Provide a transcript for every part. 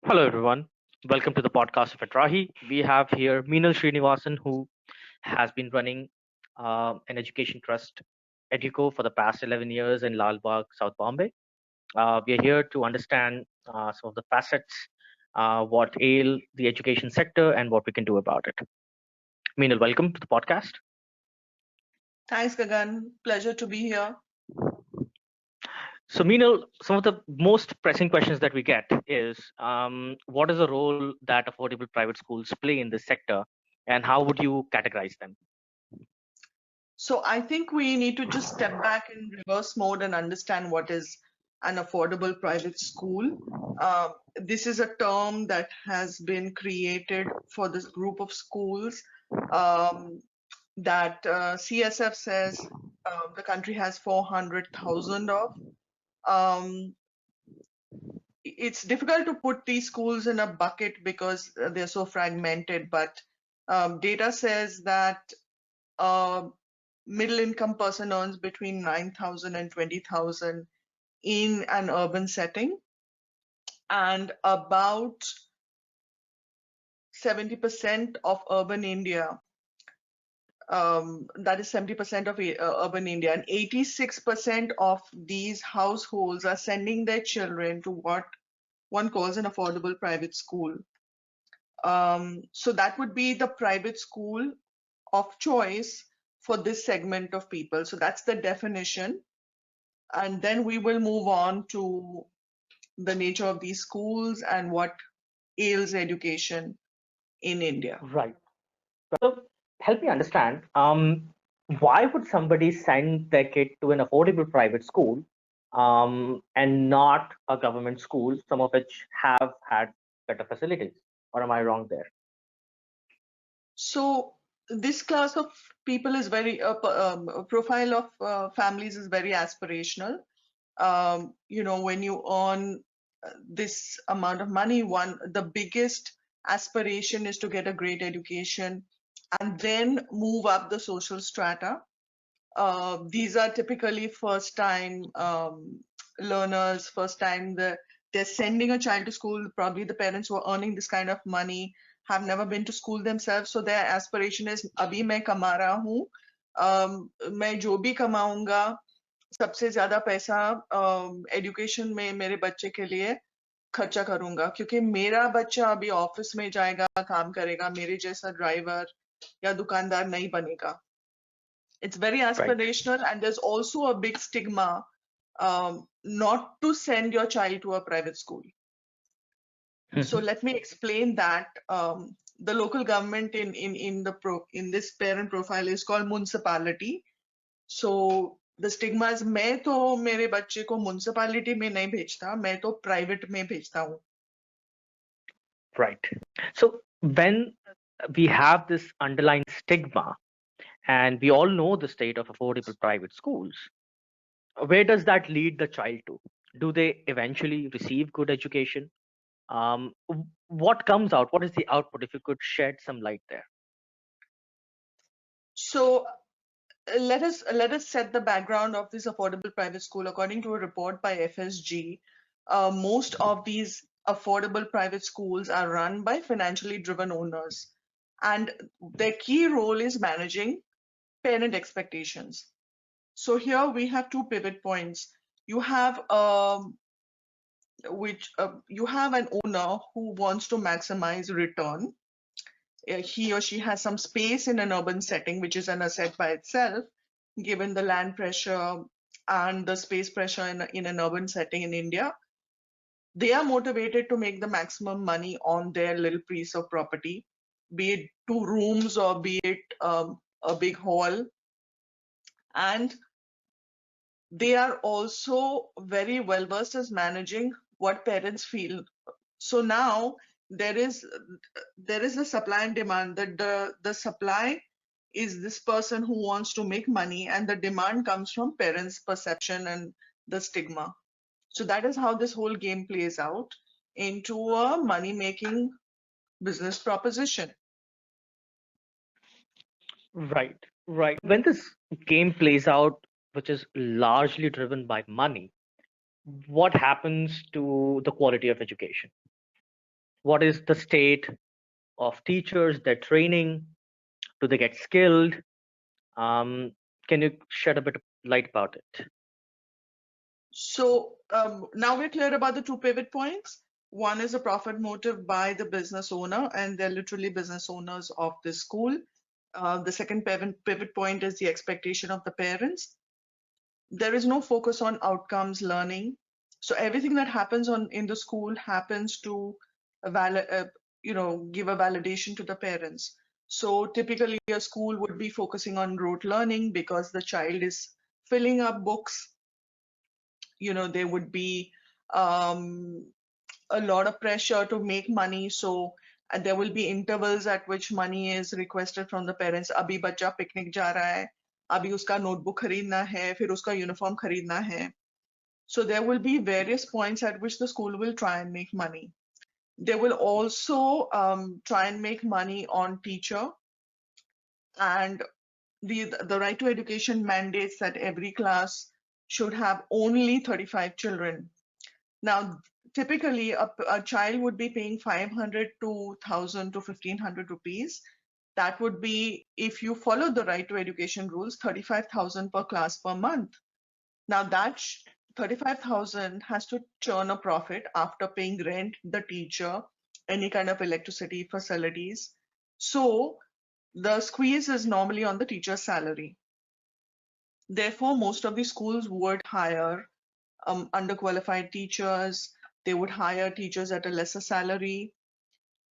Hello, everyone. Welcome to the podcast of EdRahi. We have here Meenal Srinivasan, who has been running an education trust, Educo, for the past 11 years in Lal Bagh, South Bombay. We are here to understand some of the facets, what ail the education sector, and what we can do about it. Meenal, welcome to the podcast. Thanks, Gagan. Pleasure to be here. So, Meenal, some of the most pressing questions that we get is what is the role that affordable private schools play in this sector, and how would you categorize them? So I think we need to just step back in reverse mode and understand what is an affordable private school. This is a term that has been created for this group of schools um, that CSF says the country has 400,000 of. Um, it's difficult to put these schools in a bucket because they're so fragmented, but data says that a middle income person earns between 9,000 and 20,000 in an urban setting, and about 70% of urban India, that is 70% of urban India, and 86% of these households are sending their children to what one calls an affordable private school. So that would be the private school of choice for this segment of people. So that's the definition. And then we will move on to the nature of these schools and what ails education in India. Right. So help me understand. Why would somebody send their kid to an affordable private school, and not a government school, some of which have had better facilities? Or am I wrong there? So this class of people is very profile of families is very aspirational. When you earn this amount of money, the biggest aspiration is to get a great education and then move up the social strata. These are typically first time learners, first time they're sending a child to school. Probably the parents who are earning this kind of money have never been to school themselves. So their aspiration is, अभी मैं कमा रहा हूँ, मैं जो भी कमाऊंगा सबसे ज्यादा पैसा एजुकेशन में मेरे बच्चे के लिए खर्चा करूंगा, क्योंकि मेरा बच्चा अभी ऑफिस में जाएगा, काम करेगा, मेरे जैसा ड्राइवर या दुकानदार नहीं बनेगा. It's very Right. aspirational, and there's also a big stigma not to send your child to a private school. So let me explain that. The local government in this parent profile is called municipality. So the stigma is, मैं तो मेरे बच्चे को municipality में नहीं भेजता, मैं तो private में भेजता हूँ. Right. So when we have this underlying stigma, and we all know the state of affordable private schools, where does that lead the child to? Do they eventually receive good education? What comes out? What is the output? If you could shed some light there. So let us set the background of this affordable private school. According to a report by FSG, most of these affordable private schools are run by financially driven owners, and their key role is managing parent expectations. So here we have two pivot points. You have you have an owner who wants to maximize return. He or she has some space in an urban setting, which is an asset by itself, given the land pressure and the space pressure in an urban setting in India. They are motivated to make the maximum money on their little piece of property, be it two rooms or be it a big hall. And they are also very well versed as managing what parents feel. So now there is a supply and demand. That the supply is this person who wants to make money, and the demand comes from parents' perception and the stigma. So that is how this whole game plays out into a money making business proposition. Right, right. When this game plays out, which is largely driven by money, what happens to the quality of education? What is the state of teachers, their training? Do they get skilled? Um, can you shed a bit of light about it? So now we're clear about the two pivot points. One is a profit motive by the business owner, and they're literally business owners of the school. The second pivot point is the expectation of the parents. There is no focus on outcomes, learning. So everything that happens in the school happens to give a validation to the parents. So typically, a school would be focusing on rote learning because the child is filling up books. There would be um, a lot of pressure to make money. So there will be intervals at which money is requested from the parents. अभी बच्चा picnic जा रहा है, अभी उसका notebook खरीदना है, फिर उसका यूनिफॉर्म खरीदना है. So there will be various points at which the school will try and make money. They will also try and make money on teacher, and the right to education mandates that every class should have only 35 children. Now, typically, a child would be paying 500 to 1,000 to 1,500 rupees. That would be, if you follow the right to education rules, 35,000 per class per month. Now, that 35,000 has to churn a profit after paying rent, the teacher, any kind of electricity facilities. So, the squeeze is normally on the teacher's salary. Therefore, most of the schools would hire underqualified teachers. They would hire teachers at a lesser salary.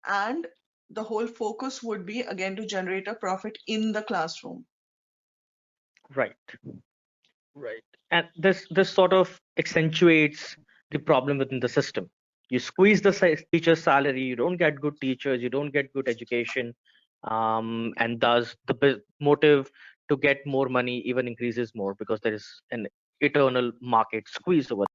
And the whole focus would be, again, to generate a profit in the classroom. Right, right. And this sort of accentuates the problem within the system. You squeeze the teacher's salary, you don't get good teachers, you don't get good education, and thus the motive to get more money even increases more because there is an eternal market squeeze over